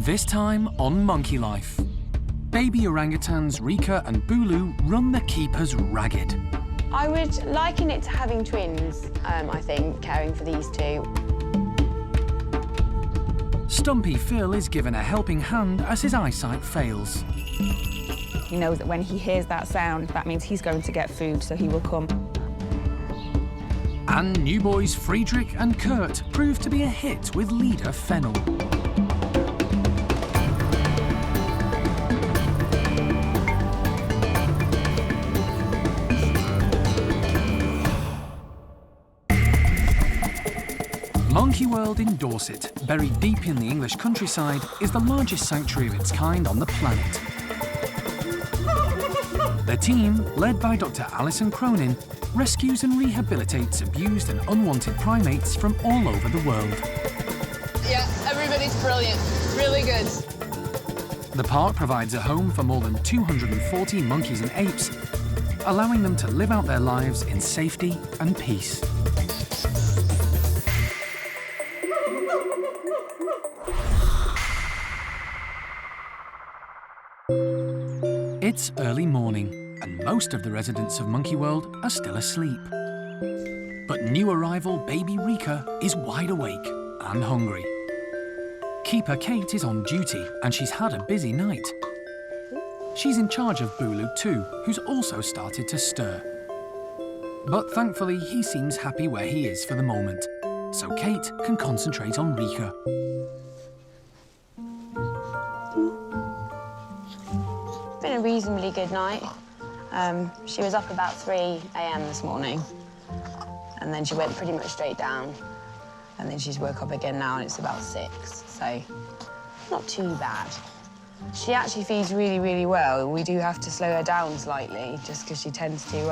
This time on Monkey Life. Baby orangutans Rieke and Bulu run the keepers ragged. I would liken it to having twins, I think, caring for these two. Stumpie Phil is given a helping hand as his eyesight fails. He knows that when he hears that sound, that means he's going to get food, so he will come. And new boys Friedrich and Kurt prove to be a hit with leader Fennel. Monkey World in Dorset, buried deep in the English countryside, is the largest sanctuary of its kind on the planet. The team, led by Dr. Alison Cronin, rescues and rehabilitates abused and unwanted primates from all over the world. Yeah, everybody's brilliant. Really good. The park provides a home for more than 240 monkeys and apes, allowing them to live out their lives in safety and peace. It's early morning, and most of the residents of Monkey World are still asleep. But new arrival baby Rieke is wide awake and hungry. Keeper Kate is on duty, and she's had a busy night. She's in charge of Bulu too, who's also started to stir. But thankfully, he seems happy where he is for the moment, so Kate can concentrate on Rieke. Been a reasonably good night. She was up about 3 a.m. this morning, and then she went pretty much straight down, and then she's woke up again now, and it's about 6, so not too bad. She actually feeds really, really well. We do have to slow her down slightly, just because she tends to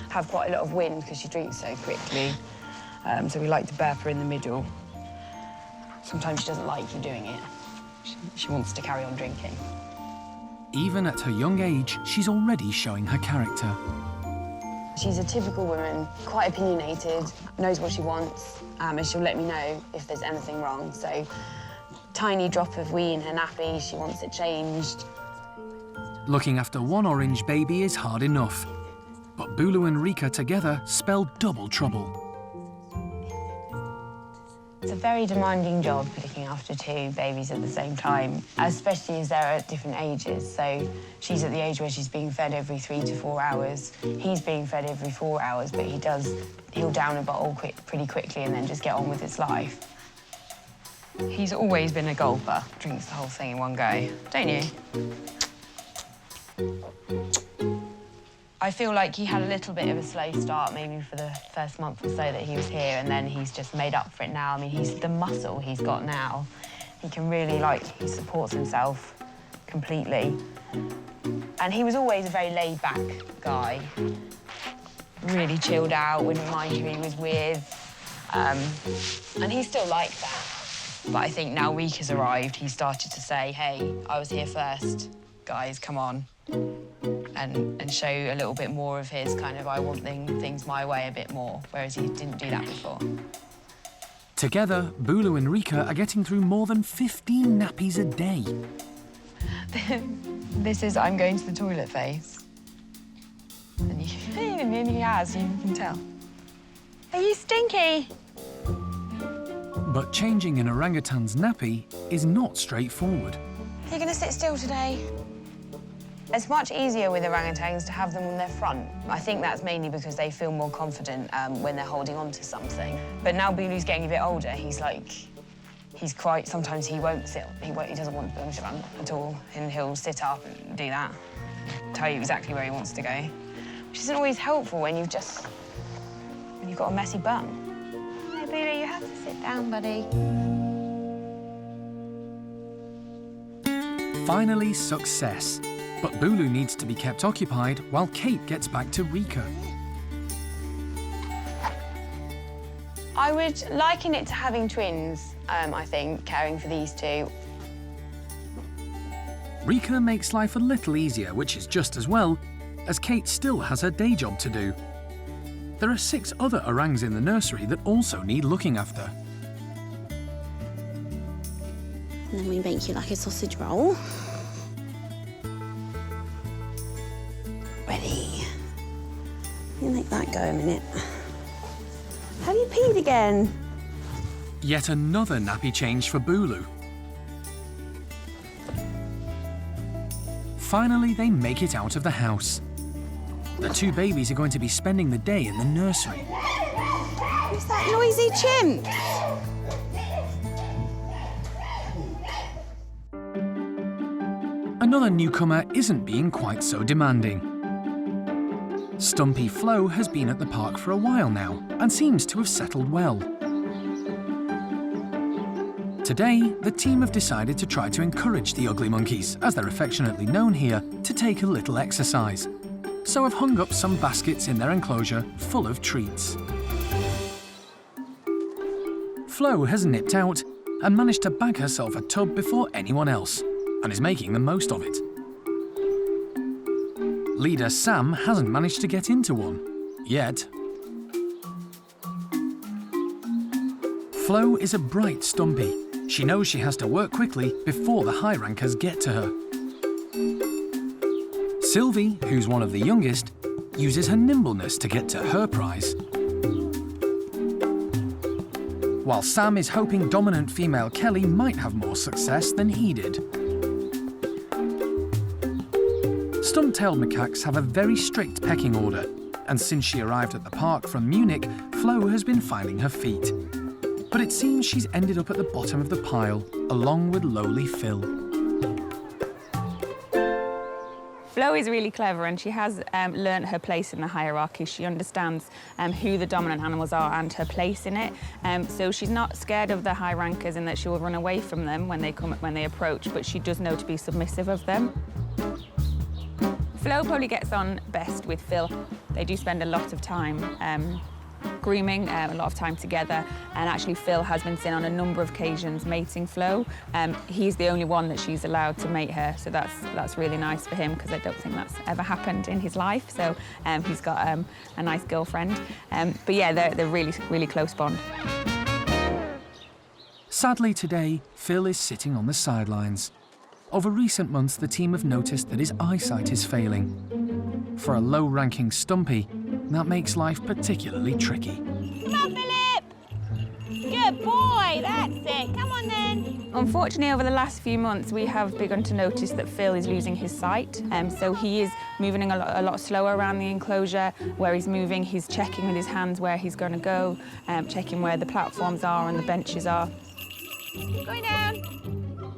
have quite a lot of wind because she drinks so quickly. So we like to burp her in the middle. Sometimes she doesn't like you doing it. She wants to carry on drinking. Even at her young age, she's already showing her character. She's a typical woman, quite opinionated, knows what she wants, and she'll let me know if there's anything wrong. So, tiny drop of wee in her nappy, she wants it changed. Looking after one orange baby is hard enough, but Bulu and Rieke together spell double trouble. It's a very demanding job, looking after 2 babies at the same time, especially as they're at different ages. So she's at the age where she's being fed every 3 to 4 hours. He's being fed every 4 hours, but he'll down a bottle pretty quickly and then just get on with his life. He's always been a gulper, drinks the whole thing in one go, don't you? I feel like he had a little bit of a slow start, maybe for the first month or so that he was here, and then he's just made up for it now. I mean, he's the muscle he's got now. He can really, he supports himself completely. And he was always a very laid-back guy. Really chilled out, wouldn't mind who he was with. And he's still like that. But I think now Rieke has arrived, he started to say, hey, I was here first. Guys, come on. And show a little bit more of his kind of I want things my way a bit more, whereas he didn't do that before. Together, Bulu and Rieke are getting through more than 15 nappies a day. This is I'm going to the toilet face. And he has, you can tell. Are you stinky? But changing an orangutan's nappy is not straightforward. Are you going to sit still today? It's much easier with orangutans to have them on their front. I think that's mainly because they feel more confident when they're holding on to something. But now Bulu's getting a bit older, sometimes he won't sit, he doesn't want to be on his front at all, and he'll sit up and do that, tell you exactly where he wants to go, which isn't always helpful when you've got a messy bum. Hey, Bulu, you have to sit down, buddy. Finally, success. But Bulu needs to be kept occupied while Kate gets back to Rieke. I would liken it to having twins, I think, caring for these two. Rieke makes life a little easier, which is just as well, as Kate still has her day job to do. There are 6 other orangs in the nursery that also need looking after. And then we make you like a sausage roll. Ready. You make that go a minute. Have you peed again? Yet another nappy change for Bulu. Finally, they make it out of the house. The two babies are going to be spending the day in the nursery. Who's that noisy chimp? Another newcomer isn't being quite so demanding. Stumpie Floh has been at the park for a while now and seems to have settled well. Today, the team have decided to try to encourage the ugly monkeys, as they're affectionately known here, to take a little exercise. So have hung up some baskets in their enclosure full of treats. Floh has nipped out and managed to bag herself a tub before anyone else, and is making the most of it. Leader Sam hasn't managed to get into one, yet. Floh is a bright stumpy. She knows she has to work quickly before the high rankers get to her. Sylvie, who's one of the youngest, uses her nimbleness to get to her prize. While Sam is hoping dominant female Kelly might have more success than he did. Stump-tailed macaques have a very strict pecking order, and since she arrived at the park from Munich, Floh has been finding her feet. But it seems she's ended up at the bottom of the pile, along with lowly Phil. Floh is really clever, and she has learnt her place in the hierarchy. She understands who the dominant animals are and her place in it. So she's not scared of the high rankers in that she will run away from them when they approach, but she does know to be submissive of them. Floh probably gets on best with Phil. They do spend a lot of time grooming, a lot of time together, and actually Phil has been seen on a number of occasions mating Floh. He's the only one that she's allowed to mate her, so that's really nice for him, because I don't think that's ever happened in his life. So he's got a nice girlfriend. But yeah, they're really, really close bond. Sadly today, Phil is sitting on the sidelines. Over recent months, the team have noticed that his eyesight is failing. For a low-ranking stumpy, that makes life particularly tricky. Come on, Philip! Good boy, that's it. Come on then. Unfortunately, over the last few months, we have begun to notice that Phil is losing his sight. So he is moving a lot slower around the enclosure. Where he's moving, he's checking with his hands where he's going to go, checking where the platforms are and the benches are. Going down.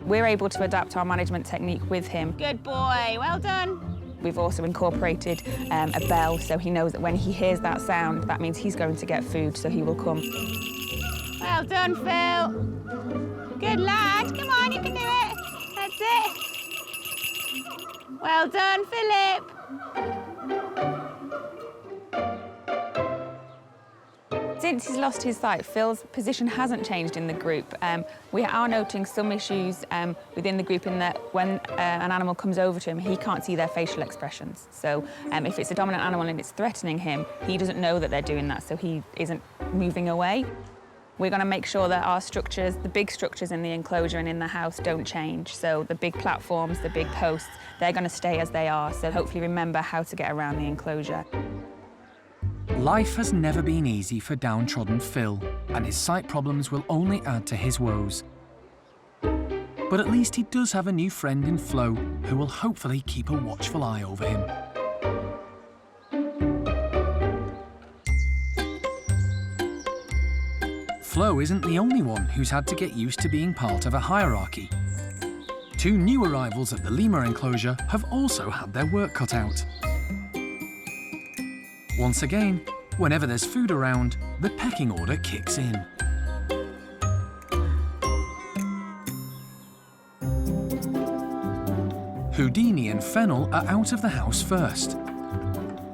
We're able to adapt our management technique with him. Good boy, well done. We've also incorporated a bell, so he knows that when he hears that sound, that means he's going to get food, so he will come. Well done, Phil. Good lad. Come on, you can do it. That's it. Well done, Philip. Since he's lost his sight, Phil's position hasn't changed in the group. We are noting some issues within the group in that when an animal comes over to him, he can't see their facial expressions. So if it's a dominant animal and it's threatening him, he doesn't know that they're doing that, so he isn't moving away. We're going to make sure that our structures, the big structures in the enclosure and in the house, don't change. So the big platforms, the big posts, they're going to stay as they are. So hopefully remember how to get around the enclosure. Life has never been easy for downtrodden Phil, and his sight problems will only add to his woes. But at least he does have a new friend in Floh, who will hopefully keep a watchful eye over him. Floh isn't the only one who's had to get used to being part of a hierarchy. Two new arrivals at the lemur enclosure have also had their work cut out. Once again, whenever there's food around, the pecking order kicks in. Houdini and Fennel are out of the house first,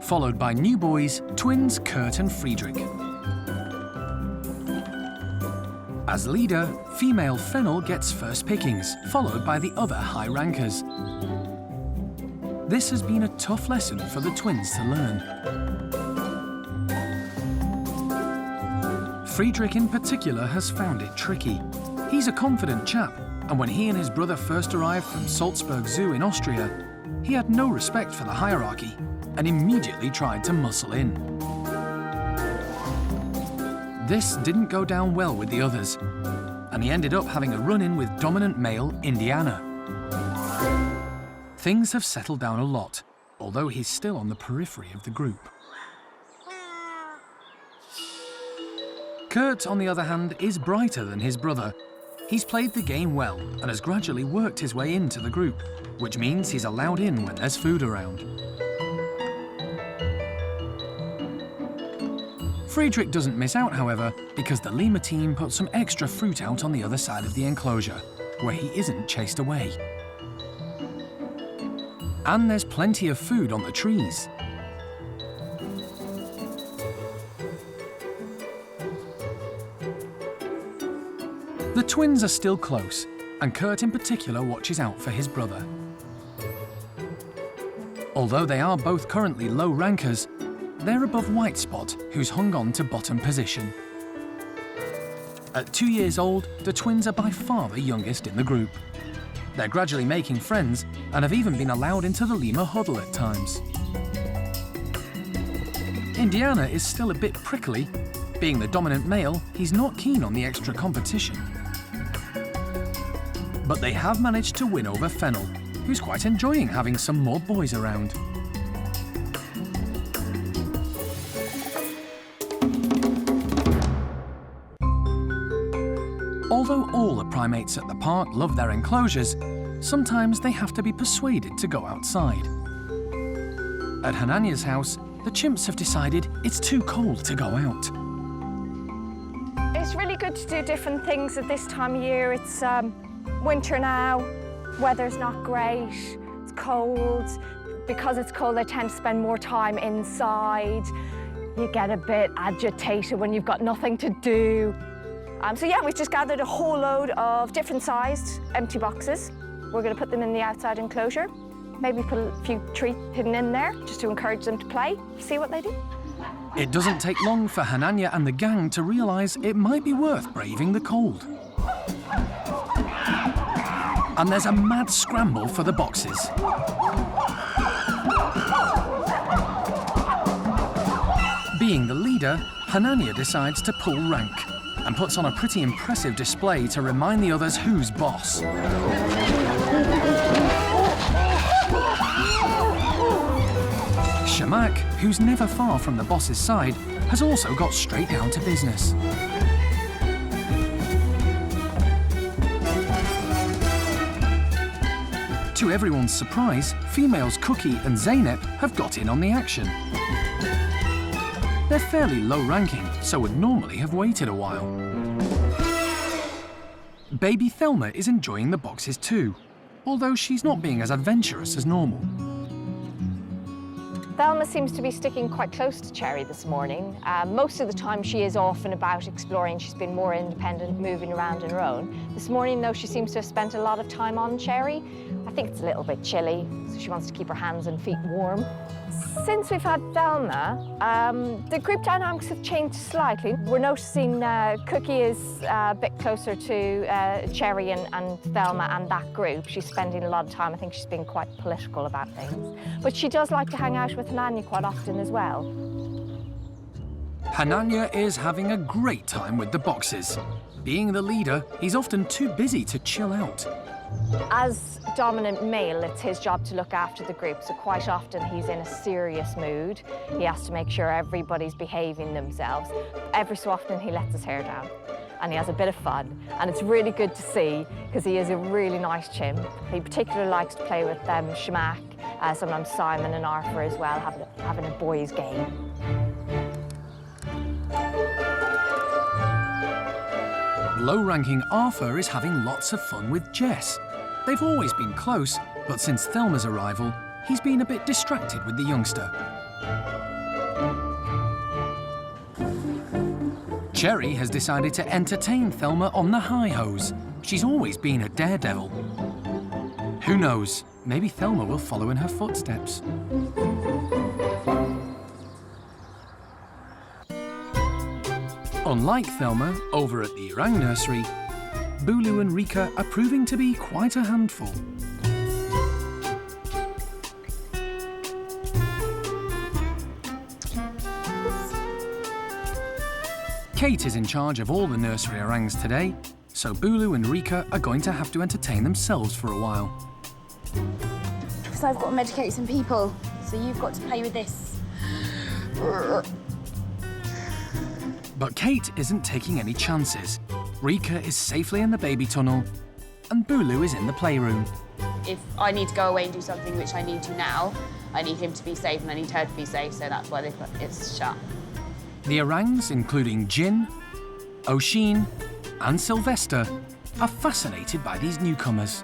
followed by new boys, twins Kurt and Friedrich. As leader, female Fennel gets first pickings, followed by the other high rankers. This has been a tough lesson for the twins to learn. Friedrich in particular has found it tricky. He's a confident chap, and when he and his brother first arrived from Salzburg Zoo in Austria, he had no respect for the hierarchy and immediately tried to muscle in. This didn't go down well with the others, and he ended up having a run-in with dominant male Indiana. Things have settled down a lot, although he's still on the periphery of the group. Kurt, on the other hand, is brighter than his brother. He's played the game well and has gradually worked his way into the group, which means he's allowed in when there's food around. Friedrich doesn't miss out, however, because the lemur team put some extra fruit out on the other side of the enclosure, where he isn't chased away. And there's plenty of food on the trees. The twins are still close, and Kurt in particular watches out for his brother. Although they are both currently low rankers, they're above White Spot, who's hung on to bottom position. At 2 years old, the twins are by far the youngest in the group. They're gradually making friends and have even been allowed into the lemur huddle at times. Indiana is still a bit prickly. Being the dominant male, he's not keen on the extra competition. But they have managed to win over Fennel, who's quite enjoying having some more boys around. Although all the primates at the park love their enclosures, sometimes they have to be persuaded to go outside. At Hananya's house, the chimps have decided it's too cold to go out. It's really good to do different things at this time of year. It's winter now, weather's not great, it's cold. Because it's cold, they tend to spend more time inside. You get a bit agitated when you've got nothing to do. So yeah, we've just gathered a whole load of different sized empty boxes. We're going to put them in the outside enclosure. Maybe put a few treats hidden in there just to encourage them to play, see what they do. It doesn't take long for Hananya and the gang to realise it might be worth braving the cold. And there's a mad scramble for the boxes. Being the leader, Hananya decides to pull rank and puts on a pretty impressive display to remind the others who's boss. Shamak, who's never far from the boss's side, has also got straight down to business. To everyone's surprise, females Cookie and Zeynep have got in on the action. They're fairly low-ranking, so would normally have waited a while. Baby Thelma is enjoying the boxes too, although she's not being as adventurous as normal. Thelma seems to be sticking quite close to Cherry this morning. Most of the time she is off and about exploring. She's been more independent, moving around on her own. This morning, though, she seems to have spent a lot of time on Cherry. I think it's a little bit chilly, so she wants to keep her hands and feet warm. Since we've had Thelma, the group dynamics have changed slightly. We're noticing Cookie is a bit closer to Cherry and Thelma and that group. She's spending a lot of time. I think she's being quite political about things. But she does like to hang out with Hananya quite often as well. Hananya is having a great time with the boxes. Being the leader, he's often too busy to chill out. As dominant male, it's his job to look after the group, so quite often he's in a serious mood. He has to make sure everybody's behaving themselves. Every so often he lets his hair down and he has a bit of fun, and it's really good to see because he is a really nice chimp. He particularly likes to play with Shamak, sometimes Simon and Arthur as well, having a boys' game. Low-ranking Arthur is having lots of fun with Jess. They've always been close, but since Thelma's arrival, he's been a bit distracted with the youngster. Cherry has decided to entertain Thelma on the high-hos. She's always been a daredevil. Who knows, maybe Thelma will follow in her footsteps. Unlike Thelma, over at the Orang Nursery, Bulu and Rieke are proving to be quite a handful. Kate is in charge of all the nursery orangs today, so Bulu and Rieke are going to have to entertain themselves for a while. So I've got to medicate some people, so you've got to play with this. But Kate isn't taking any chances. Rieke is safely in the baby tunnel, and Bulu is in the playroom. If I need to go away and do something which I need to now, I need him to be safe and I need her to be safe, so that's why it's shut. The orangs, including Jin, Oshin, and Sylvester, are fascinated by these newcomers.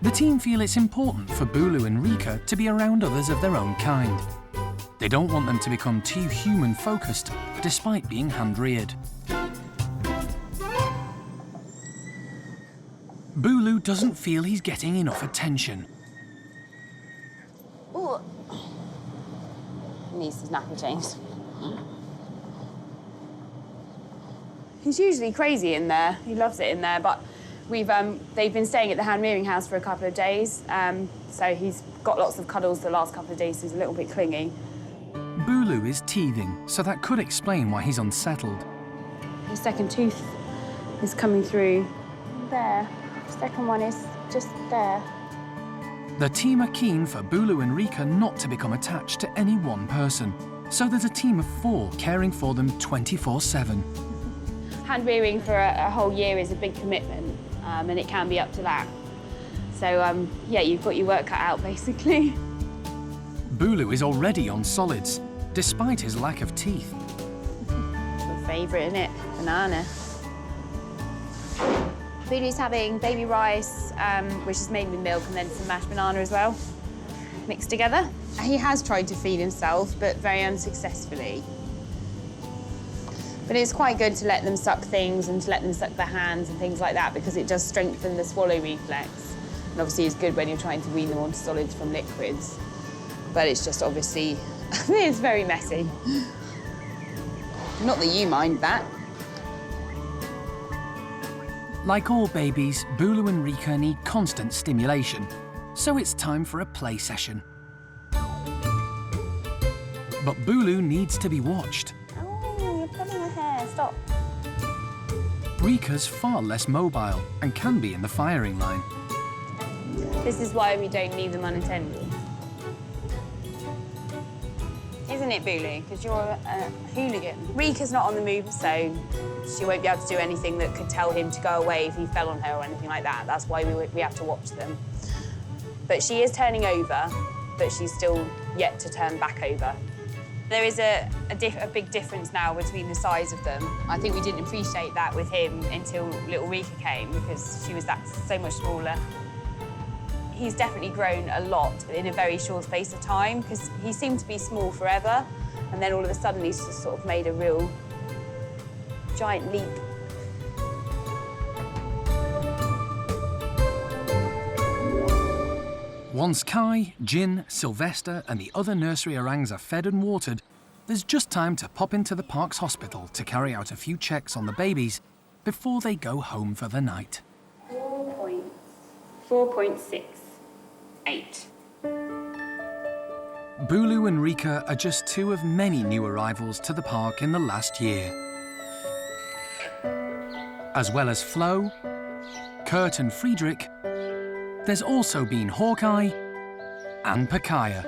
The team feel it's important for Bulu and Rieke to be around others of their own kind. They don't want them to become too human-focused, despite being hand-reared. Bulu doesn't feel he's getting enough attention. Ooh. Needs his nappy changed. He's usually crazy in there. He loves it in there, but they've been staying at the hand-rearing house for a couple of days, so he's got lots of cuddles the last couple of days, so he's a little bit clingy. Bulu is teething, so that could explain why he's unsettled. His second tooth is coming through there. The second one is just there. The team are keen for Bulu and Rieke not to become attached to any one person, so there's a team of 4 caring for them 24/7. Hand-rearing for a whole year is a big commitment, and it can be up to that. So, yeah, you've got your work cut out, basically. Bulu is already on solids, despite his lack of teeth. Your favourite, isn't it? Banana. Bulu's having baby rice, which is made with milk, and then some mashed banana as well, mixed together. He has tried to feed himself, but very unsuccessfully. But it's quite good to let them suck things and to let them suck their hands and things like that, because it does strengthen the swallow reflex. And obviously it's good when you're trying to wean them onto solids from liquids. But it's just obviously, it's very messy. Not that you mind that. Like all babies, Bulu and Rieke need constant stimulation, so it's time for a play session. But Bulu needs to be watched. Oh, you're pulling her hair, stop. Rika's far less mobile and can be in the firing line. This is why we don't leave them unattended. Isn't it, Bulu? Because you're a hooligan. Rika's not on the move, so she won't be able to do anything that could tell him to go away if he fell on her or anything like that. That's why we have to watch them. But she is turning over, but she's still yet to turn back over. There is a big difference now between the size of them. I think we didn't appreciate that with him until little Rieke came, because she was so much smaller. He's definitely grown a lot in a very short space of time, because he seemed to be small forever, and then all of a sudden he's just sort of made a real giant leap. Once Kai, Jin, Sylvester and the other nursery orangs are fed and watered, there's just time to pop into the park's hospital to carry out a few checks on the babies before they go home for the night. 4.68. Bulu and Rieke are just 2 of many new arrivals to the park in the last year. As well as Floh, Kurt and Friedrich, there's also been Hawkeye and Pakaya.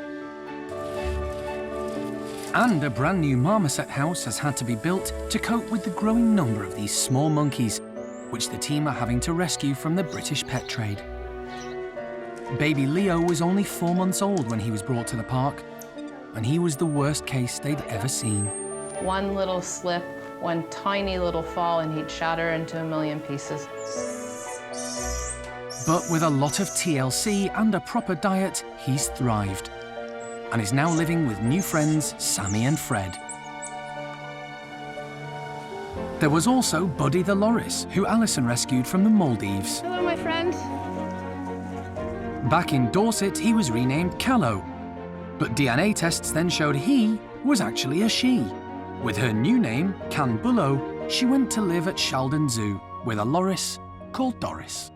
And a brand new marmoset house has had to be built to cope with the growing number of these small monkeys, which the team are having to rescue from the British pet trade. Baby Leo was only 4 months old when he was brought to the park, and he was the worst case they'd ever seen. One little slip, one tiny little fall, and he'd shatter into a million pieces. But with a lot of TLC and a proper diet, he's thrived, and is now living with new friends, Sammy and Fred. There was also Buddy the Loris, who Alison rescued from the Maldives. Hello, my friend. Back in Dorset, he was renamed Callow, but DNA tests then showed he was actually a she. With her new name, Can Bullo, she went to live at Sheldon Zoo, with a loris called Doris.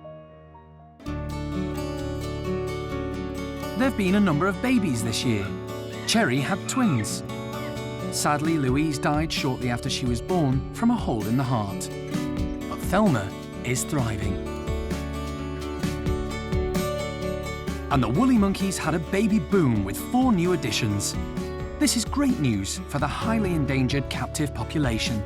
There've been a number of babies this year. Cherry had twins. Sadly, Louise died shortly after she was born from a hole in the heart. But Thelma is thriving. And the woolly monkeys had a baby boom with 4 new additions. This is great news for the highly endangered captive population.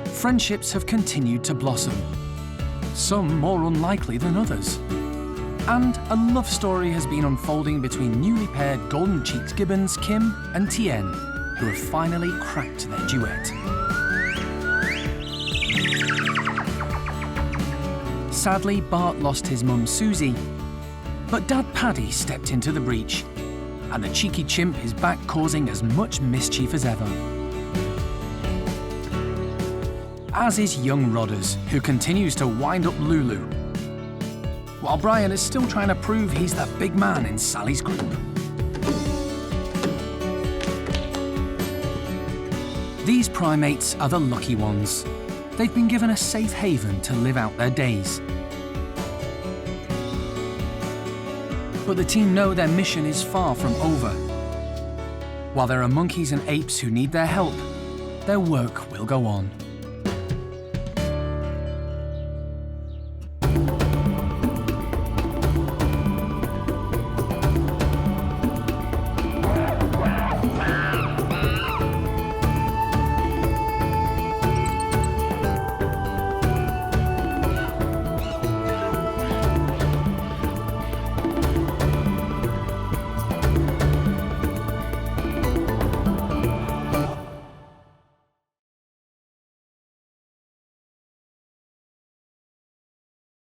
Friendships have continued to blossom, some more unlikely than others. And a love story has been unfolding between newly paired golden-cheeked gibbons Kim and Tien, who have finally cracked their duet. Sadly, Bart lost his mum Susie, but Dad Paddy stepped into the breach, and the cheeky chimp is back causing as much mischief as ever. As is young Rodders, who continues to wind up Lulu, while Brian is still trying to prove he's the big man in Sally's group. These primates are the lucky ones. They've been given a safe haven to live out their days. But the team know their mission is far from over. While there are monkeys and apes who need their help, their work will go on.